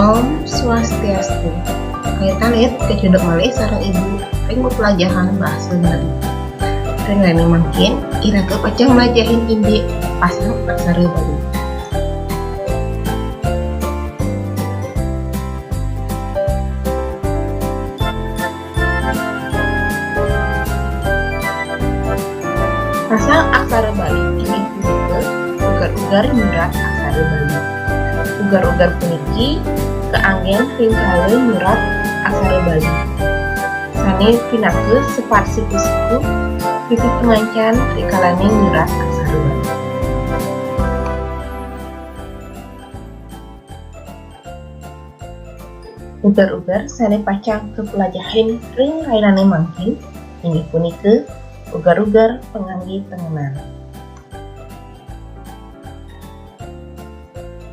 Om Swastiastu. Kita lihat kecuduk malih sarang ibu ring pelajaran bahasa Bali. Ring makin ira ke pacang melajahin indi pasang aksara Bali. Pasang aksara Bali ini ke ugar-ugar nyurat aksara Bali. Ugar-ugar puniki keanggen ringkale nyurat aksara Bali. Sane pinake separsiku pipi pengancan rikalane nyurat aksara Bali. Ugar-ugar sane pacang ke pelajahin ring rainane mangkin inggih punike ugar-ugar pengangge tengenan.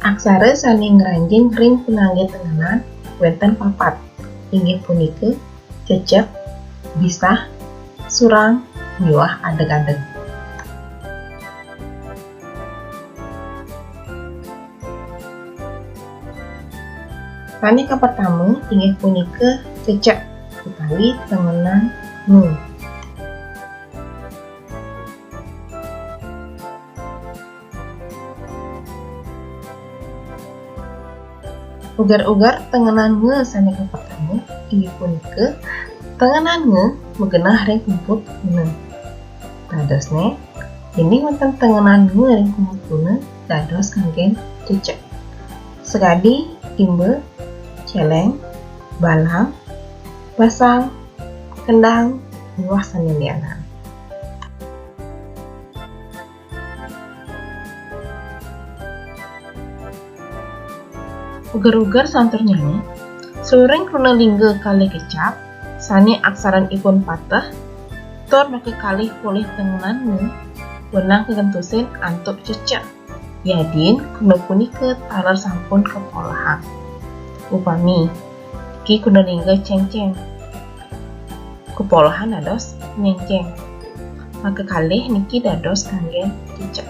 Aksara sane ngranjing ring pengangge tengenan wenten papat inggih punike cecek, bisah, surang, miwah adeg-adeg. Sane ka pertama inggih punike cecek utawi tengenan nu. Ugar-ugar tengenan nge sane ka pertama inggih punike tengenan nge megenah ring kumpul guna. Dadosne ini wonten tengenan nge ring kumpul guna dados kangge cecek. Sekadi imbe, celeng, balang, basang, kendang, miwah sane lianan. Ugar-ugar santur nyanyi suring runa lingga kalih kecap sane aksaran ipun patah tur make kalih pulih tengenanmu wenang kegentusin antuk cecek yadin kuna punike taler sampun kepolahan upami iki kuna lingga ceng-ceng kepolahan dados nyeng-ceng maka kalih niki dados kangge cecek.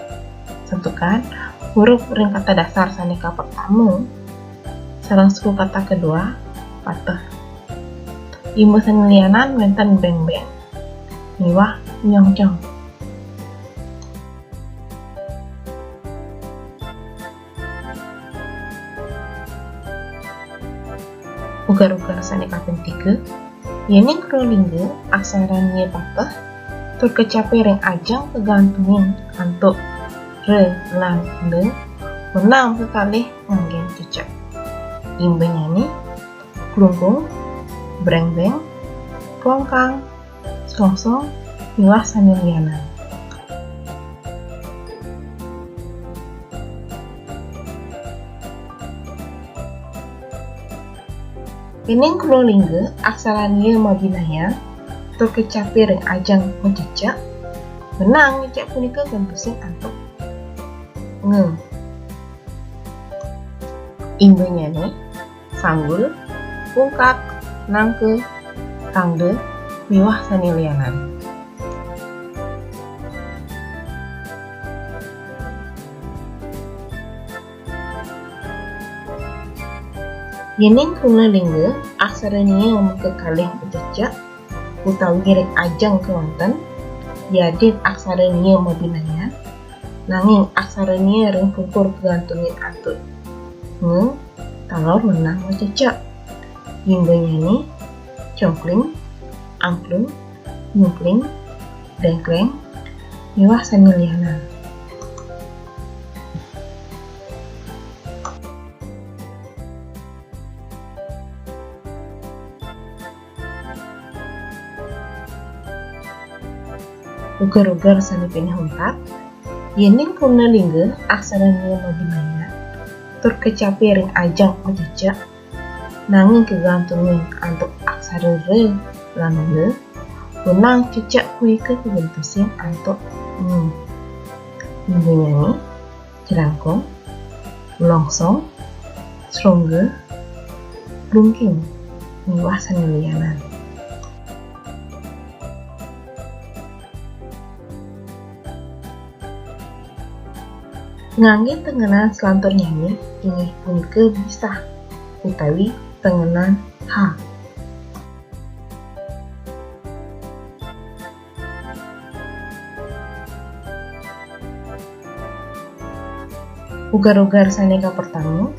Tentukan huruf ring kata dasar sane ka pertama sareng suku kata kedua patah. Imbu sanelianan wenten beng-beng miwah nyong-nyong. Ugar-ugar sane kaping 3 yening krolingge aksara nye patah tur kecape ring ajang kegantungin antuk re lan le menang kekalih nganggen cecek. Imbe nyanyi klungkung, breng-breng, klongkang, slongsong, miwah sane lianan. Kening krolingge aksara nye mabinaya tur kecapi ring ajang ngececek menang ngecek punika gentusin antuk nge. Imbe nyanyi sanggul, pungkat, nangke, tangde, miwah sane lianan. Yening kuna lingge aksara niye make kalih cecek utawi ring ajang kewanten yadin aksara niye mabinaya nanging aksara niye ring pungkur kegantungin antuk nge talor menang ngececek. Imbe nyanyi congkling, angklung, nyungkling, dengkleng, miwah sane lianan. Ugar-ugar sane pineh 4 yening kuna lingge aksara niye mabinaya tur kecapi ring ajang ngececek nanging kegantungin antuk aksara re lan le wenang cecek puike kegentusin antuk nge. Imbe nyanyi jelangkung, longsong, srongge, glungking, miwah sane lianan. Ngangge tengenan selantur nyanyi inggih punika bisah utawi tengenan H. Ugar-ugar saneka pertama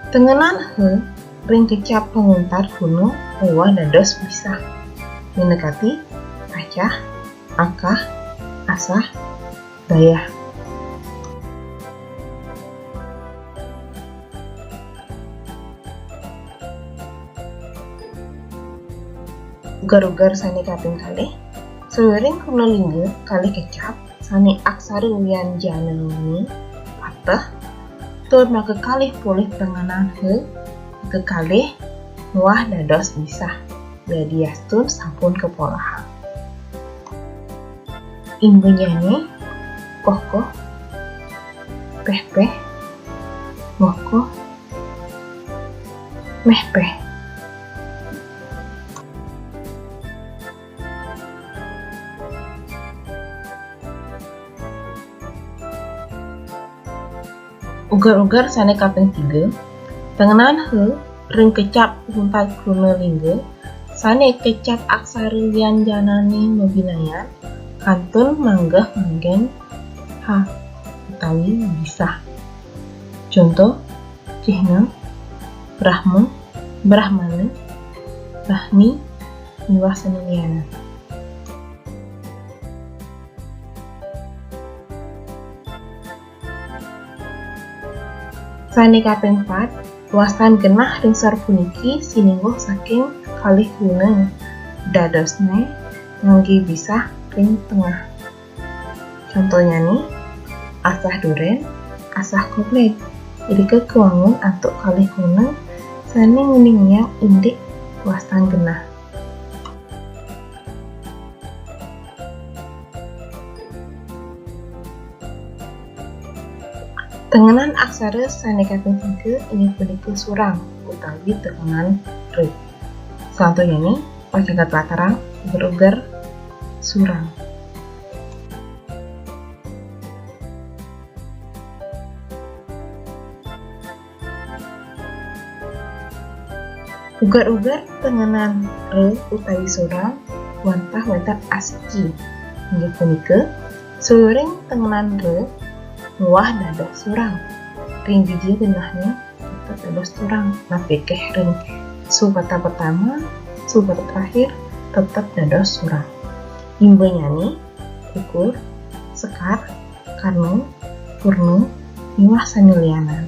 tengenan H ring kecap penguntar kuno ewa dados bisa mendekati acah, akah, asah, dayah. Ugar-ugar sane kaping kalih sewering kuno lingga kalih kecap sane aksara wianjana ini patah tur kekalih pulih tenganan H kekalih wah dados bisa jadi yastun sampun kepolahan. Imbenyane koh-koh, peh-peh, moh-koh, meh-peh. Ugar-ugar sane kaping 3 tengenan H ring kecap huntal kruna lingga sane kecap aksara wianjanane mebinayan kantun manggah manggen H utawi bisa. Contoh cihna, brahma, brahmana, brahmi, miwah saneliyana. Sane kaping 4 wasan genah ring sor puniki siningguh saking kalih guna dadosne ngangge bisa ring tengah. Contohnya nih asah duren, asah komplek. Jadi kewangun antuk kalih guna sane nguningnya indik wasan genah. Tengenan aksara sane kaping 3 ini punika surang utawi tengenan R. Contohnya nih pacagat latarang ugar-ugar surang. Ugar-ugar tengenan R utawi surang wantah asiki. Inggih punika suring tengenan R wah dados surang. Ring biji genahnya tetap dados surang. Tapi keh ring subata pertama, subata terakhir tetap dados surang. Imbenya nih ukur, sekar, karno, purno, miwah saneliana.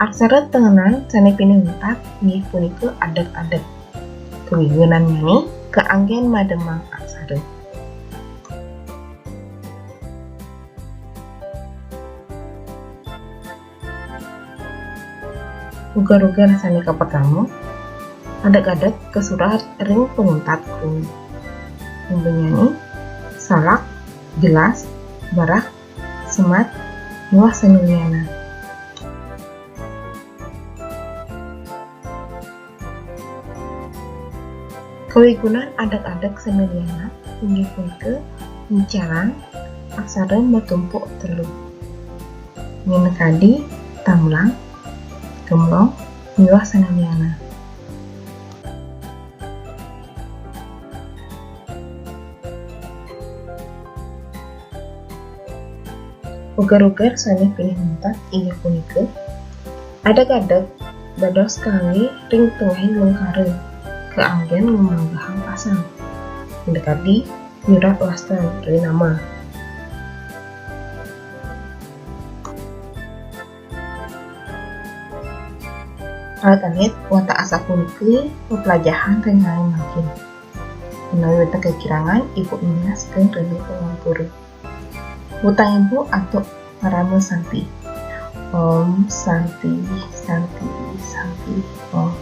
Aksara tengenan sane pinuntak nggih punika adet-adet. Kewigunannya nih keanggen mademang aksara. Ugar-ugar sane pertama adat-adat kesurat ring penguntat kun. Imbenya salak, gelas, barak, semat, miwah saneliana. Kewigunan adat-adat saneliana inggih punika bicaran aksara bertumpuk telu. Minekadi, tamlang, gemblong, miwah saneliana. Ugar-ugar sane pilih muntat inggih punika adat-adat dados kali ring tengahing lengkare keanggen ngumanggahang pasang mendekati nyurat wastan dari nama. Alat-alat watak asa puniki pepelajahan tengahan makin. Menawi wonten kekirangan ibu minas keng rene pengampura. Hutang ibu atau parama santi. Om santi santi santi. Om.